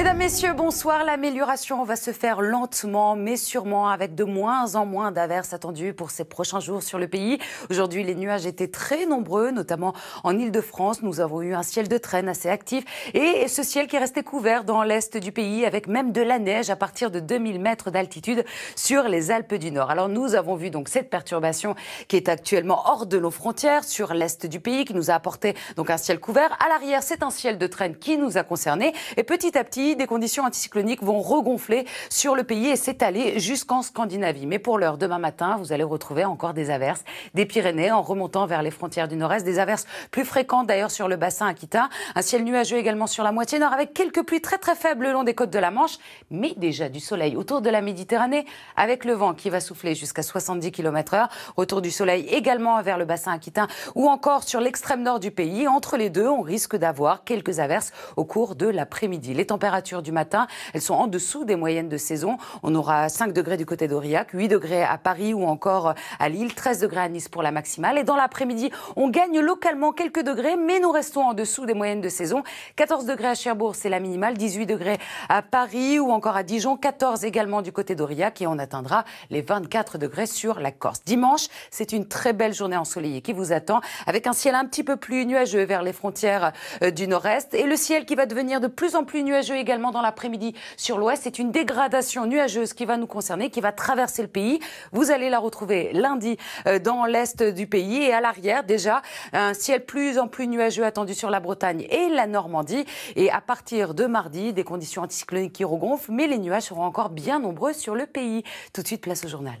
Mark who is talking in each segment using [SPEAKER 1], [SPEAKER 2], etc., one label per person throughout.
[SPEAKER 1] Mesdames, Messieurs, bonsoir. L'amélioration va se faire lentement, mais sûrement, avec de moins en moins d'averses attendues pour ces prochains jours sur le pays. Aujourd'hui, les nuages étaient très nombreux, notamment en Île-de-France. Nous avons eu un ciel de traîne assez actif et ce ciel qui est resté couvert dans l'est du pays, avec même de la neige à partir de 2000 mètres d'altitude sur les Alpes du Nord. Alors, nous avons vu donc cette perturbation qui est actuellement hors de nos frontières sur l'est du pays, qui nous a apporté donc un ciel couvert. À l'arrière, c'est un ciel de traîne qui nous a concernés. Et petit à petit, des conditions anticycloniques vont regonfler sur le pays et s'étaler jusqu'en Scandinavie. Mais pour l'heure, demain matin, vous allez retrouver encore des averses des Pyrénées en remontant vers les frontières du nord-est. Des averses plus fréquentes d'ailleurs sur le bassin aquitain. Un ciel nuageux également sur la moitié nord avec quelques pluies très très faibles le long des côtes de la Manche. Mais déjà du soleil autour de la Méditerranée avec le vent qui va souffler jusqu'à 70 km/h. Retour du soleil également vers le bassin aquitain ou encore sur l'extrême nord du pays. Entre les deux, on risque d'avoir quelques averses au cours de l'après-midi. Les températures du matin, elles sont en dessous des moyennes de saison. On aura 5 degrés du côté d'Aurillac, 8 degrés à Paris ou encore à Lille, 13 degrés à Nice pour la maximale. Et dans l'après-midi, on gagne localement quelques degrés, mais nous restons en dessous des moyennes de saison. 14 degrés à Cherbourg, c'est la minimale, 18 degrés à Paris ou encore à Dijon, 14 également du côté d'Aurillac et on atteindra les 24 degrés sur la Corse. Dimanche, c'est une très belle journée ensoleillée qui vous attend avec un ciel un petit peu plus nuageux vers les frontières du nord-est et le ciel qui va devenir de plus en plus nuageux également dans l'après-midi sur l'ouest. C'est une dégradation nuageuse qui va nous concerner, qui va traverser le pays. Vous allez la retrouver lundi dans l'est du pays et à l'arrière déjà un ciel plus en plus nuageux attendu sur la Bretagne et la Normandie. Et à partir de mardi, des conditions anticycloniques qui regonflent, mais les nuages seront encore bien nombreux sur le pays. Tout de suite, place au journal.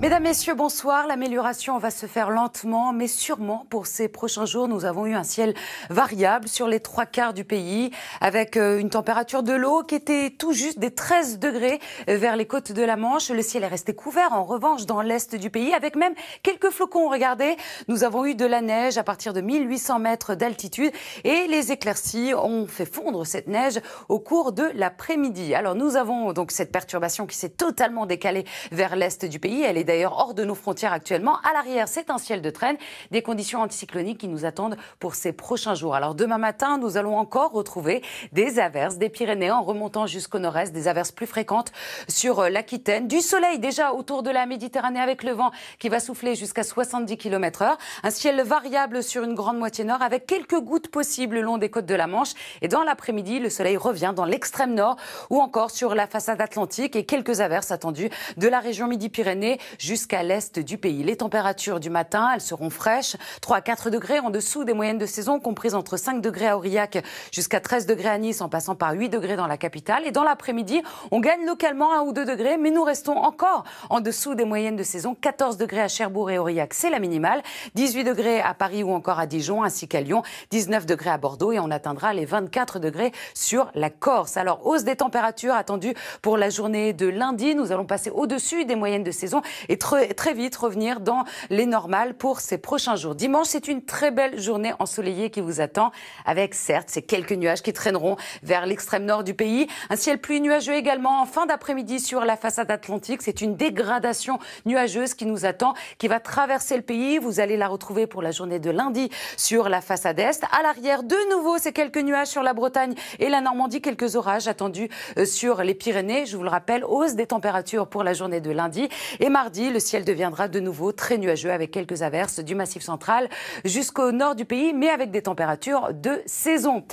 [SPEAKER 1] Mesdames, Messieurs, bonsoir. L'amélioration va se faire lentement, mais sûrement pour ces prochains jours. Nous avons eu un ciel variable sur les 3/4 du pays, avec une température de l'eau qui était tout juste des 13 degrés vers les côtes de la Manche. Le ciel est resté couvert, en revanche, dans l'est du pays, avec même quelques flocons. Regardez, nous avons eu de la neige à partir de 1800 mètres d'altitude et les éclaircies ont fait fondre cette neige au cours de l'après-midi. Alors, nous avons donc cette perturbation qui s'est totalement décalée vers l'est du pays. Elle est d'ailleurs hors de nos frontières actuellement. À l'arrière, c'est un ciel de traîne, des conditions anticycloniques qui nous attendent pour ces prochains jours. Alors demain matin, nous allons encore retrouver des averses des Pyrénées en remontant jusqu'au nord-est, des averses plus fréquentes sur l'Aquitaine. Du soleil déjà autour de la Méditerranée avec le vent qui va souffler jusqu'à 70 km/h. Un ciel variable sur une grande moitié nord avec quelques gouttes possibles le long des côtes de la Manche. Et dans l'après-midi, le soleil revient dans l'extrême nord ou encore sur la façade atlantique et quelques averses attendues de la région Midi-Pyrénées jusqu'à l'est du pays. Les températures du matin, elles seront fraîches, 3 à 4 degrés en dessous des moyennes de saison, comprises entre 5 degrés à Aurillac jusqu'à 13 degrés à Nice, en passant par 8 degrés dans la capitale. Et dans l'après-midi, on gagne localement 1 ou 2 degrés, mais nous restons encore en dessous des moyennes de saison. 14 degrés à Cherbourg et Aurillac, c'est la minimale. 18 degrés à Paris ou encore à Dijon, ainsi qu'à Lyon. 19 degrés à Bordeaux et on atteindra les 24 degrés sur la Corse. Alors, hausse des températures attendues pour la journée de lundi. Nous allons passer au-dessus des moyennes de saison et très vite revenir dans les normales pour ces prochains jours. Dimanche, c'est une très belle journée ensoleillée qui vous attend avec certes ces quelques nuages qui traîneront vers l'extrême nord du pays. Un ciel pluie nuageux également en fin d'après-midi sur la façade atlantique. C'est une dégradation nuageuse qui nous attend, qui va traverser le pays. Vous allez la retrouver pour la journée de lundi sur la façade est. À l'arrière, de nouveau, ces quelques nuages sur la Bretagne et la Normandie. Quelques orages attendus sur les Pyrénées. Je vous le rappelle, hausse des températures pour la journée de lundi. Et mardi, le ciel deviendra de nouveau très nuageux avec quelques averses du Massif central jusqu'au nord du pays, mais avec des températures de saison.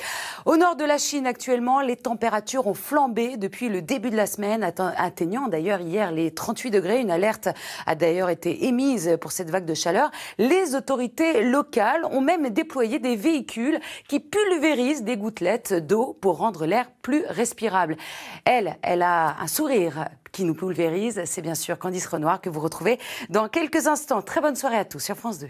[SPEAKER 1] Au nord de la Chine, actuellement, les températures ont flambé depuis le début de la semaine, atteignant d'ailleurs hier les 38 degrés. Une alerte a d'ailleurs été émise pour cette vague de chaleur. Les autorités locales ont même déployé des véhicules qui pulvérisent des gouttelettes d'eau pour rendre l'air plus respirable. Elle a un sourire qui nous pulvérise. C'est bien sûr Candice Renoir que vous retrouvez dans quelques instants. Très bonne soirée à tous sur France 2.